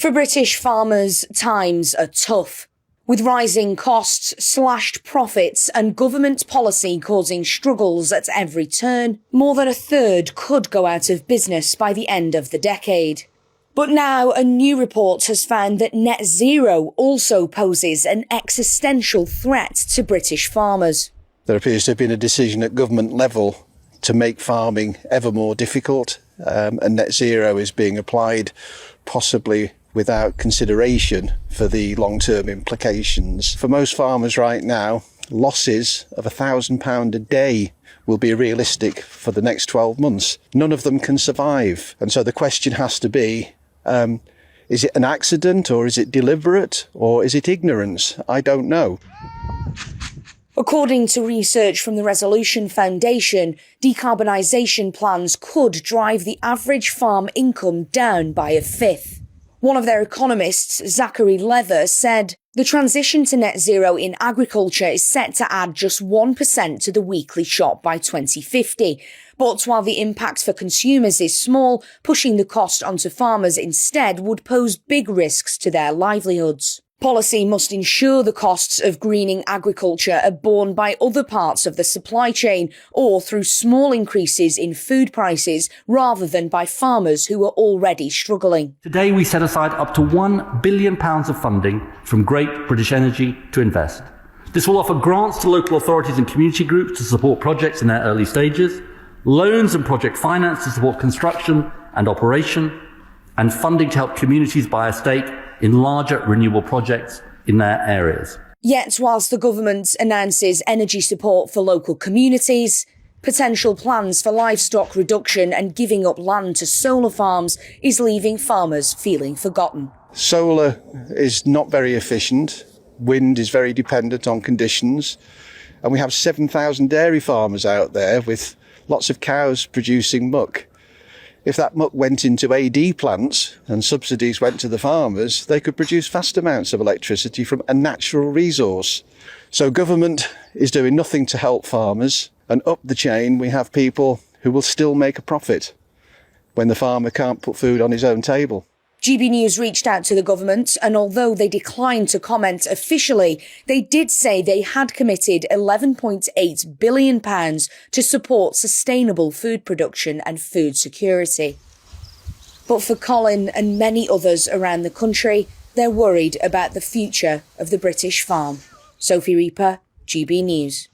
For British farmers, times are tough. With rising costs, slashed profits and government policy causing struggles at every turn, more than a third could go out of business by the end of the decade. But now a new report has found that net zero also poses an existential threat to British farmers. There appears to have been a decision at government level to make farming ever more difficult, and net zero is being applied possibly without consideration for the long-term implications. For most farmers right now, losses of £1,000 a day will be realistic for the next 12 months. None of them can survive. And so the question has to be, is it an accident, or is it deliberate, or is it ignorance? I don't know. According to research from the Resolution Foundation, decarbonisation plans could drive the average farm income down by a fifth. One of their economists, Zachary Leather, said, "The transition to net zero in agriculture is set to add just 1% to the weekly shop by 2050. But while the impact for consumers is small, pushing the cost onto farmers instead would pose big risks to their livelihoods. Policy must ensure the costs of greening agriculture are borne by other parts of the supply chain or through small increases in food prices rather than by farmers who are already struggling." Today we set aside up to £1 billion of funding from Great British Energy to invest. This will offer grants to local authorities and community groups to support projects in their early stages, loans and project finance to support construction and operation, and funding to help communities buy a stake in larger renewable projects in their areas. Yet, whilst the government announces energy support for local communities, potential plans for livestock reduction and giving up land to solar farms is leaving farmers feeling forgotten. Solar is not very efficient. Wind is very dependent on conditions. And we have 7,000 dairy farmers out there with lots of cows producing muck. If that muck went into AD plants and subsidies went to the farmers, they could produce vast amounts of electricity from a natural resource. So government is doing nothing to help farmers, and up the chain we have people who will still make a profit when the farmer can't put food on his own table. GB News reached out to the government, and although they declined to comment officially, they did say they had committed £11.8 billion to support sustainable food production and food security. But for Colin and many others around the country, they're worried about the future of the British farm. Sophie Reaper, GB News.